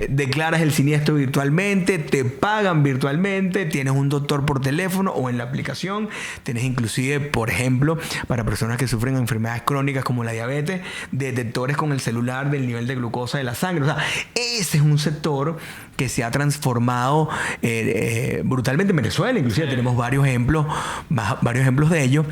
declaras el siniestro virtualmente, te pagan virtualmente, tienes un doctor por teléfono o en la aplicación. Tienes inclusive, por ejemplo, para personas que sufren enfermedades crónicas como la diabetes, detectores con el celular del nivel de glucosa de la sangre. O sea, ese es un sector que se ha transformado brutalmente en Venezuela. Inclusive tenemos varios ejemplos de ello.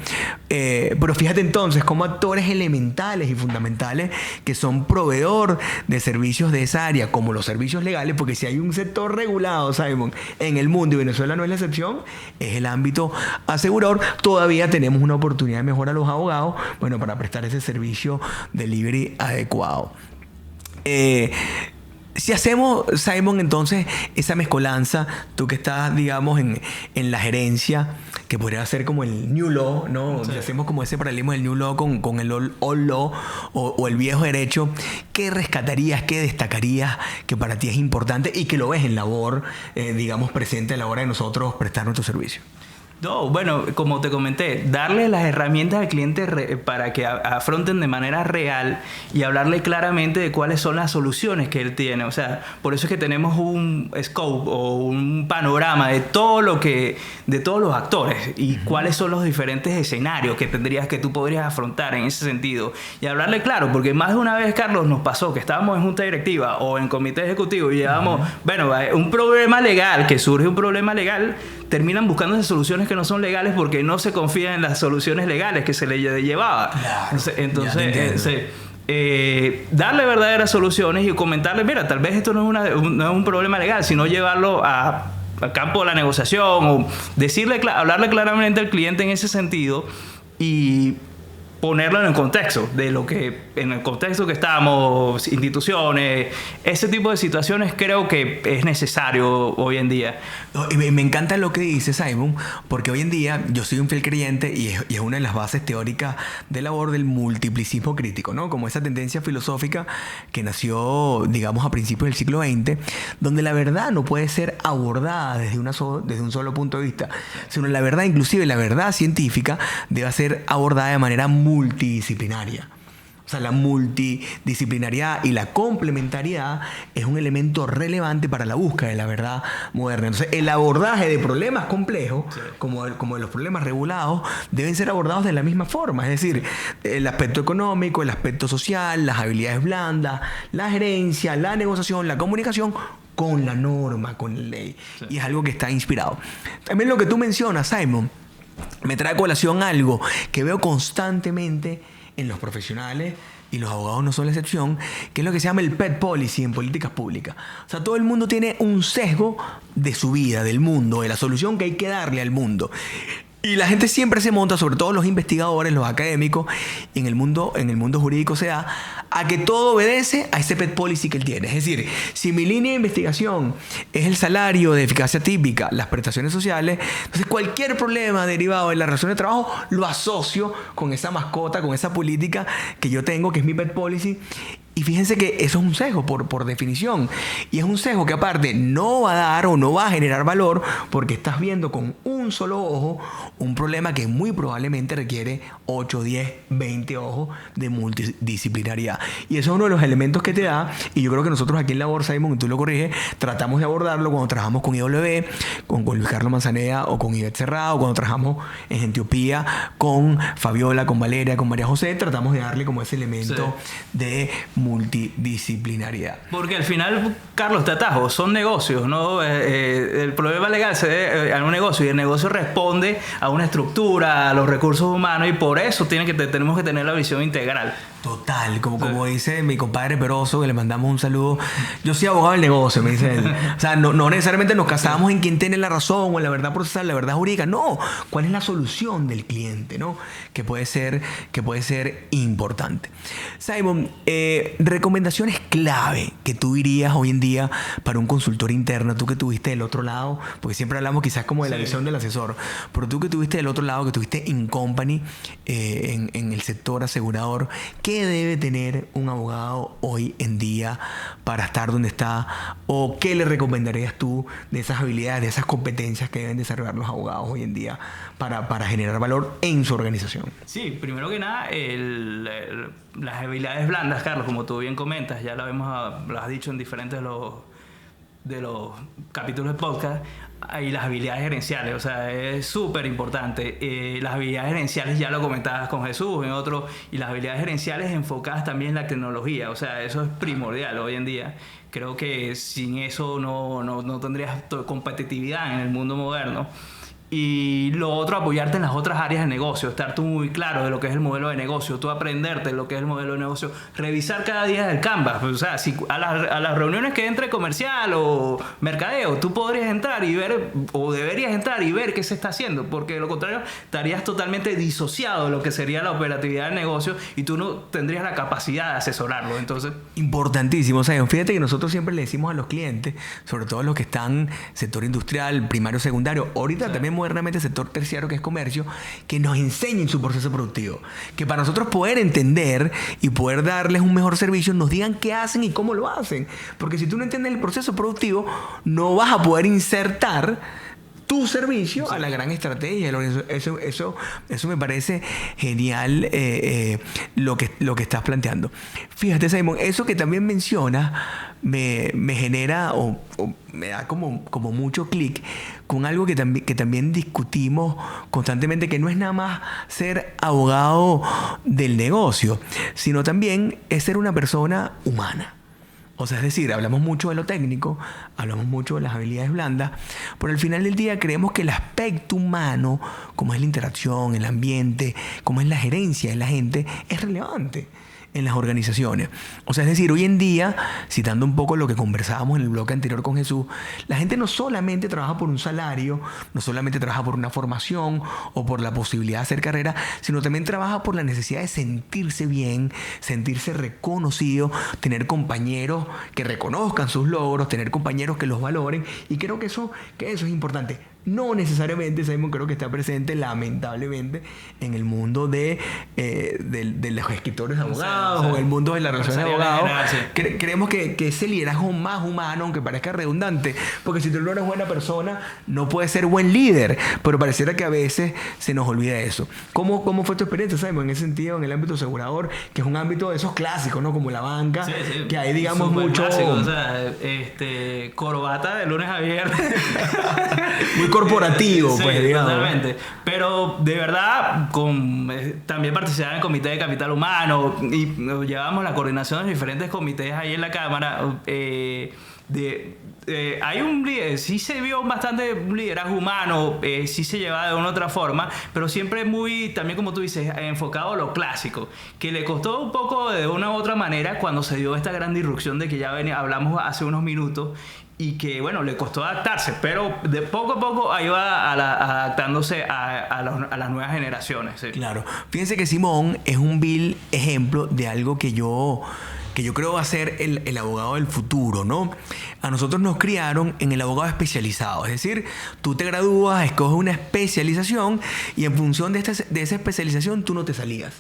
Pero fíjate entonces cómo actores elementales y fundamentales que son proveedor de servicios de esa área, como los servicios legales, porque si hay un sector regulado, Simon, en el mundo, y Venezuela no es la excepción, es el ámbito asegurador. Todavía tenemos una oportunidad de mejora a los abogados, bueno, para prestar ese servicio delivery adecuado. Si hacemos, Simon, entonces esa mezcolanza, tú que estás, digamos, en la gerencia, que podría ser como el New Law, ¿no? Sí. Si hacemos como ese paralelismo del New Law con el Old Law o el viejo derecho, ¿qué rescatarías, qué destacarías que para ti es importante y que lo ves en labor, digamos, presente a la hora de nosotros prestar nuestro servicio? No, bueno, como te comenté, darle las herramientas al cliente para que afronten de manera real y hablarle claramente de cuáles son las soluciones que él tiene. O sea, por eso es que tenemos un scope o un panorama de todos los actores y cuáles son los diferentes escenarios que tú podrías afrontar en ese sentido. Y hablarle claro, porque más de una vez, Carlos, nos pasó que estábamos en junta directiva o en comité ejecutivo y llevábamos, un problema legal, que surge un problema legal, terminan buscando esas soluciones que no son legales porque no se confía en las soluciones legales que se le llevaba. Claro, entonces darle verdaderas soluciones y comentarle, mira, tal vez esto no es un problema legal, sino llevarlo al campo de la negociación o hablarle claramente al cliente en ese sentido y ponerlo en el contexto que estamos, instituciones, ese tipo de situaciones creo que es necesario hoy en día. Y me encanta lo que dice Simon, porque hoy en día yo soy un fiel creyente y es una de las bases teóricas de labor del multiplicismo crítico, ¿no? Como esa tendencia filosófica que nació, digamos, a principios del siglo XX, donde la verdad no puede ser abordada desde un solo punto de vista, sino la verdad, inclusive la verdad científica, debe ser abordada de manera multidisciplinaria. O sea, la multidisciplinariedad y la complementariedad es un elemento relevante para la búsqueda de la verdad moderna. Entonces, el abordaje de problemas complejos, como de los problemas regulados, deben ser abordados de la misma forma. Es decir, el aspecto económico, el aspecto social, las habilidades blandas, la gerencia, la negociación, la comunicación, con la norma, con la ley. Sí. Y es algo que está inspirado. También lo que tú mencionas, Simon, me trae a colación algo que veo constantemente en los profesionales, y los abogados no son la excepción, que es lo que se llama el pet policy en políticas públicas. O sea, todo el mundo tiene un sesgo de su vida, del mundo, de la solución que hay que darle al mundo. Y la gente siempre se monta, sobre todo los investigadores, los académicos, y en el mundo jurídico se da, a que todo obedece a ese pet policy que él tiene. Es decir, si mi línea de investigación es el salario de eficacia típica, las prestaciones sociales, entonces cualquier problema derivado de la relación de trabajo lo asocio con esa mascota, con esa política que yo tengo, que es mi pet policy. Y fíjense que eso es un sesgo por definición. Y es un sesgo que aparte no va a dar o no va a generar valor porque estás viendo con un solo ojo un problema que muy probablemente requiere 8, 10, 20 ojos de multidisciplinariedad. Y eso es uno de los elementos que te da. Y yo creo que nosotros aquí en Labor, Simon, y tú lo corriges, tratamos de abordarlo cuando trabajamos con IW, con Luis Carlos Manzaneda o con Ivette Cerrado, cuando trabajamos en Gentiopía con Fabiola, con Valeria, con María José, tratamos de darle como ese elemento de multidisciplinariedad. Porque al final, Carlos, te atajo, son negocios, ¿no? El problema legal se debe a un negocio y el negocio responde a una estructura, a los recursos humanos y por eso tenemos que tener la visión integral. Total, como dice mi compadre Peroso, que le mandamos un saludo. Yo soy abogado del negocio, me dice él. O sea, no necesariamente nos casamos en quién tiene la razón o en la verdad procesal, la verdad jurídica. No, ¿cuál es la solución del cliente, no? Que puede ser importante. Simon, recomendaciones clave que tú dirías hoy en día para un consultor interno, tú que tuviste del otro lado, porque siempre hablamos quizás como de la visión del asesor, pero tú que tuviste del otro lado, que tuviste in company en el sector asegurador, ¿qué debe tener un abogado hoy en día para estar donde está? ¿O qué le recomendarías tú de esas habilidades, de esas competencias que deben desarrollar los abogados hoy en día para generar valor en su organización? Sí, primero que nada, las habilidades blandas, Carlos, como tú bien comentas, ya lo has dicho en diferentes de los capítulos de podcast, y las habilidades gerenciales, o sea, es súper importante. Las habilidades gerenciales ya lo comentabas con Jesús en otro, y las habilidades gerenciales enfocadas también en la tecnología, o sea, eso es primordial hoy en día. Creo que sin eso no tendrías competitividad en el mundo moderno. Y lo otro, apoyarte en las otras áreas de negocio, estar tú muy claro de lo que es el modelo de negocio, tú aprenderte lo que es el modelo de negocio, revisar cada día el Canvas. O sea, si a las reuniones que entre comercial o mercadeo, tú podrías entrar y ver, o deberías entrar y ver qué se está haciendo, porque de lo contrario estarías totalmente disociado de lo que sería la operatividad del negocio y tú no tendrías la capacidad de asesorarlo. Entonces, importantísimo. O sea, fíjate que nosotros siempre le decimos a los clientes, sobre todo los que están sector industrial, primario, secundario, ahorita también modernamente sector terciario, que es comercio, que nos enseñen su proceso productivo, que para nosotros poder entender y poder darles un mejor servicio nos digan qué hacen y cómo lo hacen, porque si tú no entiendes el proceso productivo no vas a poder insertar tu servicio a la gran estrategia. Eso me parece genial, lo que estás planteando. Fíjate, Simon, eso que también mencionas me genera o me da como mucho clic con algo que también discutimos constantemente, que no es nada más ser abogado del negocio, sino también es ser una persona humana. O sea, es decir, hablamos mucho de lo técnico, hablamos mucho de las habilidades blandas, pero al final del día creemos que el aspecto humano, como es la interacción, el ambiente, como es la gerencia de la gente, es relevante en las organizaciones. O sea, es decir, hoy en día, citando un poco lo que conversábamos en el bloque anterior con Jesús, la gente no solamente trabaja por un salario, no solamente trabaja por una formación o por la posibilidad de hacer carrera, sino también trabaja por la necesidad de sentirse bien, sentirse reconocido, tener compañeros que reconozcan sus logros, tener compañeros que los valoren, y creo que eso es importante. No necesariamente, Simon, creo que está presente, lamentablemente, en el mundo de los escritores de abogados, o en el mundo de la relación de abogados. Creemos que ese liderazgo más humano, aunque parezca redundante, porque si tú no eres buena persona, no puedes ser buen líder, pero pareciera que a veces se nos olvida eso. ¿Cómo fue tu experiencia, Simon, en ese sentido, en el ámbito asegurador, que es un ámbito de esos clásicos, ¿no? Como la banca, que hay, digamos, super mucho... Clásico, o sea, corbata de lunes a viernes. Muy corporativo, sí, pues, digamos. Totalmente. Pero de verdad, también participaba en el comité de capital humano y llevábamos la coordinación de diferentes comités ahí en la Cámara. Hay sí se vio bastante un liderazgo humano, sí se llevaba de una u otra forma, pero siempre muy, también como tú dices, enfocado a lo clásico, que le costó un poco de una u otra manera cuando se dio esta gran disrupción de que ya hablamos hace unos minutos, y que, bueno, le costó adaptarse, pero de poco a poco ahí va adaptándose a las nuevas generaciones. ¿Sí? Claro. Fíjense que Simón es un vil ejemplo de algo que yo que yo creo va a ser el abogado del futuro, ¿no? A nosotros nos criaron en el abogado especializado. Es decir, tú te gradúas, escoges una especialización y en función de esa especialización tú no te salías.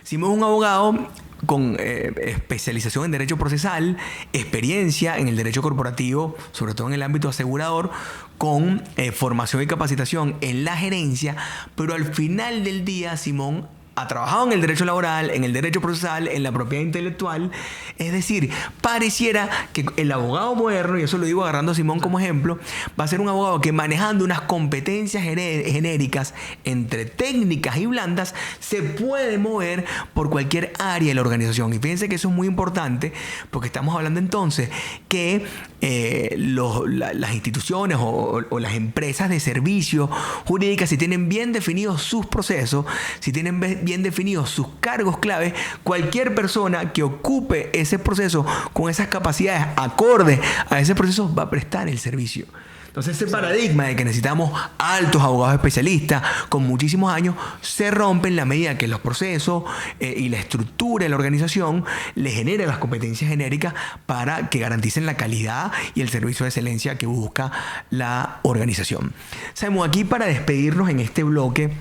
Simón es un abogado con especialización en derecho procesal, experiencia en el derecho corporativo, sobre todo en el ámbito asegurador, con formación y capacitación en la gerencia, pero al final del día Simón ha trabajado en el derecho laboral, en el derecho procesal, en la propiedad intelectual. Es decir, pareciera que el abogado moderno, y eso lo digo agarrando a Simón como ejemplo, va a ser un abogado que manejando unas competencias genéricas entre técnicas y blandas se puede mover por cualquier área de la organización. Y fíjense que eso es muy importante porque estamos hablando entonces que las instituciones o las empresas de servicios jurídicas, si tienen bien definidos sus procesos, si tienen bien definidos sus cargos claves, cualquier persona que ocupe ese proceso con esas capacidades acordes a ese proceso va a prestar el servicio. Entonces ese paradigma de que necesitamos altos abogados especialistas con muchísimos años se rompe en la medida que los procesos y la estructura de la organización le genera las competencias genéricas para que garanticen la calidad y el servicio de excelencia que busca la organización. Sabemos, aquí para despedirnos en este bloque,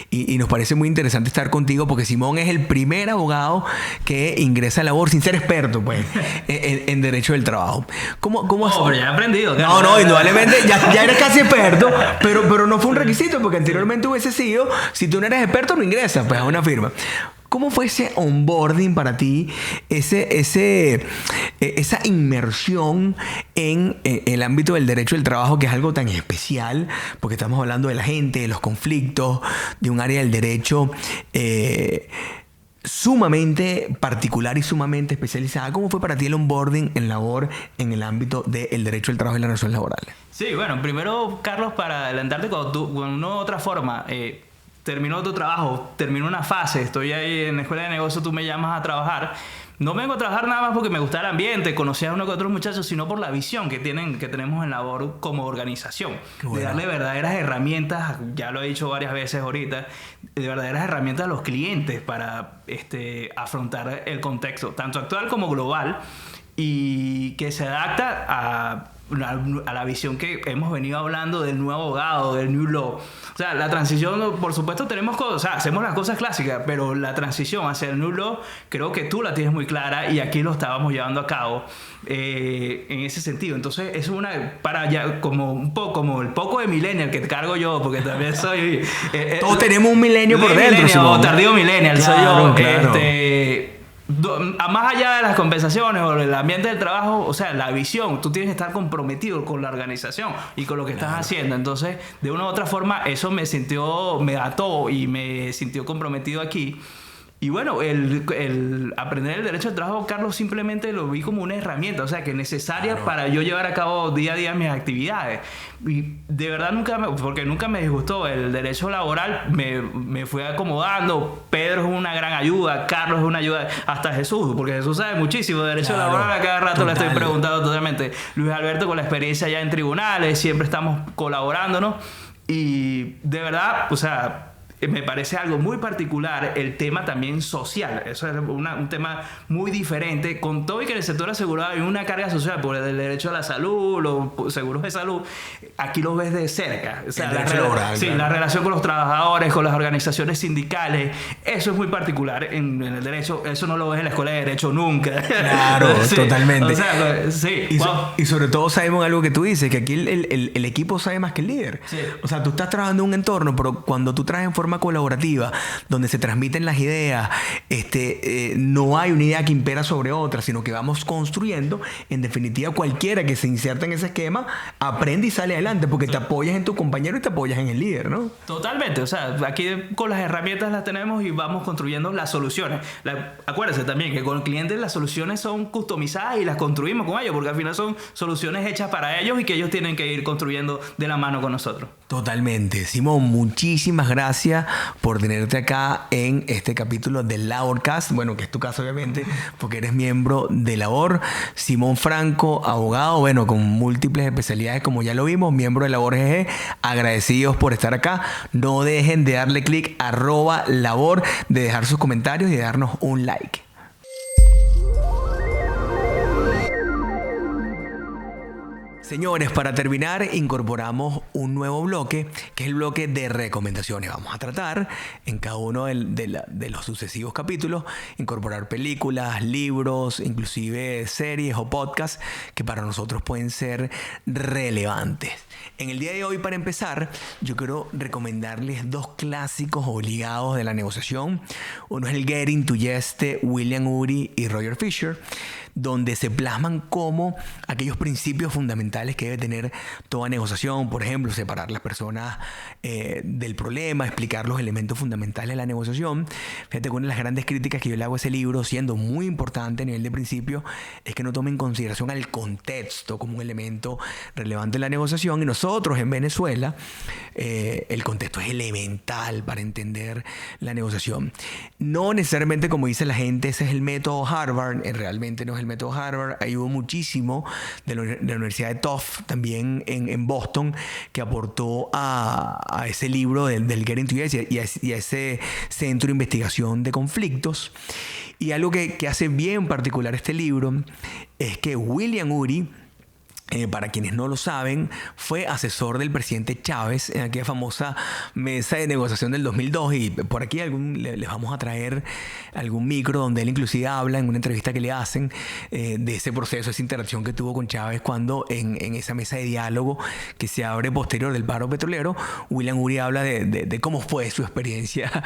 y nos parece muy interesante estar contigo porque Simón es el primer abogado que ingresa a labor sin ser experto, pues, en derecho del trabajo. Pero ya he aprendido. No, indudablemente ya eres casi experto, pero no fue un requisito porque anteriormente hubiese sido, si tú no eres experto no ingresas pues a una firma. ¿Cómo fue ese onboarding para ti? Esa inmersión en el ámbito del derecho del trabajo, que es algo tan especial, porque estamos hablando de la gente, de los conflictos, de un área del derecho sumamente particular y sumamente especializada. ¿Cómo fue para ti el onboarding en labor en el ámbito del derecho del trabajo y las relaciones laborales? Sí, bueno, primero, Carlos, para adelantarte, cuando una u otra forma terminó tu trabajo, terminó una fase, estoy ahí en la escuela de negocio, tú me llamas a trabajar. No vengo a trabajar nada más porque me gusta el ambiente, conocí a uno que otros muchachos, sino por la visión que tenemos en labor como organización. Bueno. De darle verdaderas herramientas, ya lo he dicho varias veces ahorita, de verdaderas herramientas a los clientes para afrontar el contexto, tanto actual como global, y que se adapta a la visión que hemos venido hablando del nuevo abogado, del New Law. O sea, la transición, por supuesto, hacemos las cosas clásicas, pero la transición hacia el New Law, creo que tú la tienes muy clara y aquí lo estábamos llevando a cabo en ese sentido. Entonces, es como un poco, como el poco de millennial que cargo yo, porque también soy... Todos tenemos un milenio por dentro. O tardío millennial, claro, soy yo. Claro. Más allá de las compensaciones o el ambiente del trabajo, o sea, la visión, tú tienes que estar comprometido con la organización y con lo que estás haciendo. Entonces, de una u otra forma, eso me ató y me sintió comprometido aquí. Y bueno, el aprender el derecho al trabajo, Carlos, simplemente lo vi como una herramienta, o sea, que es necesaria para yo llevar a cabo día a día mis actividades. Y de verdad porque nunca me disgustó el derecho laboral, me fui acomodando. Pedro es una gran ayuda, Carlos es una ayuda, hasta Jesús, porque Jesús sabe muchísimo de derecho laboral, a cada rato le estoy preguntando totalmente. Luis Alberto con la experiencia ya en tribunales, siempre estamos colaborando, ¿no? Y de verdad, o sea, me parece algo muy particular el tema también social. Eso es un tema muy diferente, con todo y que en el sector asegurado hay una carga social por el derecho a la salud, los seguros de salud. Aquí lo ves de cerca. O sea, la relación con los trabajadores, con las organizaciones sindicales, eso es muy particular en el derecho. Eso no lo ves en la escuela de derecho nunca. Claro, sí, totalmente. O sea, sí. Y sobre todo sabemos algo que tú dices, que aquí el equipo sabe más que el líder. Sí. O sea, tú estás trabajando en un entorno, pero cuando tú trabajas en forma colaborativa, donde se transmiten las ideas, no hay una idea que impera sobre otra, sino que vamos construyendo. En definitiva, cualquiera que se inserta en ese esquema aprende y sale adelante, porque te apoyas en tu compañero y te apoyas en el líder, ¿no? Totalmente. O sea, aquí con las herramientas las tenemos y vamos construyendo las soluciones. Acuérdense también que con el cliente las soluciones son customizadas y las construimos con ellos, porque al final son soluciones hechas para ellos y que ellos tienen que ir construyendo de la mano con nosotros. Totalmente. Simón, muchísimas gracias por tenerte acá en este capítulo de Laborcast. Bueno, que es tu caso obviamente, porque eres miembro de Labor. Simón Franco, abogado, bueno, con múltiples especialidades como ya lo vimos, miembro de Labor GG. Agradecidos por estar acá. No dejen de darle clic @Labor, de dejar sus comentarios y de darnos un like. Señores, para terminar, incorporamos un nuevo bloque, que es el bloque de recomendaciones. Vamos a tratar en cada uno de los sucesivos capítulos, incorporar películas, libros, inclusive series o podcasts que para nosotros pueden ser relevantes. En el día de hoy, para empezar, yo quiero recomendarles dos clásicos obligados de la negociación. Uno es el Getting to Yes de William Ury y Roger Fisher, donde se plasman como aquellos principios fundamentales que debe tener toda negociación. Por ejemplo, separar las personas del problema, explicar los elementos fundamentales de la negociación. Fíjate que una de las grandes críticas que yo le hago a ese libro, siendo muy importante a nivel de principio, es que no toma en consideración al contexto como un elemento relevante de la negociación. Y nosotros en Venezuela, el contexto es elemental para entender la negociación. No necesariamente, como dice la gente, ese es el método Harvard. Realmente no es el método Harvard. Ayudó muchísimo de la Universidad de Tufts, también en Boston, que aportó a ese libro del Getting to Yes y a ese centro de investigación de conflictos. Y algo que hace bien particular este libro es que William Ury, para quienes no lo saben, fue asesor del presidente Chávez en aquella famosa mesa de negociación del 2002, y por aquí les vamos a traer algún micro donde él inclusive habla en una entrevista que le hacen de ese proceso, esa interacción que tuvo con Chávez cuando en esa mesa de diálogo que se abre posterior del paro petrolero, William Ury habla de cómo fue su experiencia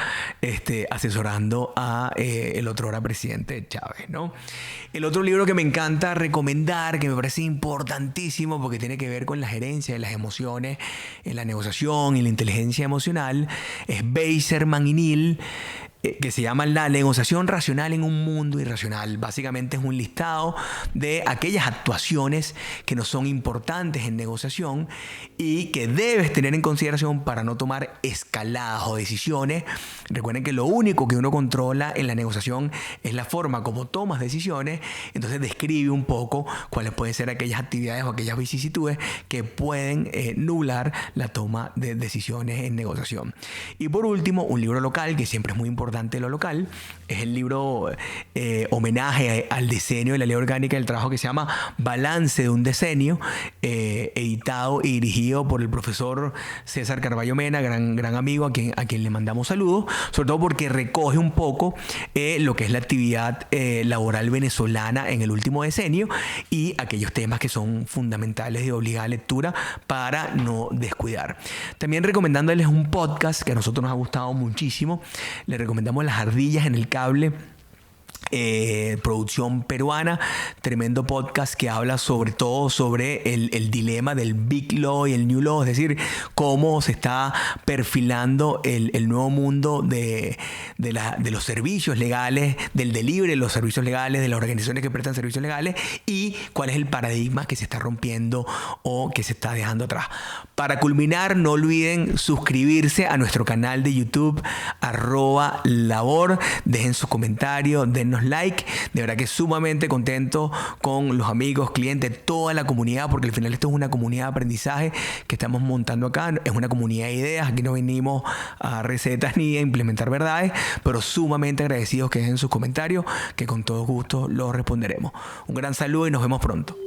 asesorando a el otrora presidente Chávez, ¿no? El otro libro que me encanta recomendar, que me parece importantísimo porque tiene que ver con la gerencia de las emociones en la negociación y la inteligencia emocional, es Beiserman y Neal, que se llama La negociación racional en un mundo irracional. Básicamente es un listado de aquellas actuaciones que no son importantes en negociación y que debes tener en consideración para no tomar escaladas o decisiones. Recuerden que lo único que uno controla en la negociación es la forma como tomas decisiones. Entonces describe un poco cuáles pueden ser aquellas actividades o aquellas vicisitudes que pueden nublar la toma de decisiones en negociación. Y por último, un libro local que siempre es muy importante de lo local, es el libro homenaje al diseño de la ley orgánica del trabajo, que se llama Balance de un Decenio, editado y dirigido por el profesor César Carballo Mena, gran amigo a quien le mandamos saludos, sobre todo porque recoge un poco lo que es la actividad laboral venezolana en el último decenio y aquellos temas que son fundamentales de obligada lectura para no descuidar. También recomendándoles un podcast que a nosotros nos ha gustado muchísimo. Le recomendamos Las ardillas en el cable, producción peruana, tremendo podcast que habla sobre todo sobre el dilema del Big Law y el New Law, es decir, cómo se está perfilando el nuevo mundo de los servicios legales, del delivery de los servicios legales, de las organizaciones que prestan servicios legales, y cuál es el paradigma que se está rompiendo o que se está dejando atrás. Para culminar, no olviden suscribirse a nuestro canal de YouTube, @labor, dejen sus comentarios, denos like. De verdad que sumamente contento con los amigos, clientes, toda la comunidad, porque al final esto es una comunidad de aprendizaje que estamos montando acá. Es una comunidad de ideas. Aquí no venimos a recetas ni a implementar verdades, pero sumamente agradecidos que dejen sus comentarios, que con todo gusto los responderemos. Un gran saludo y nos vemos pronto.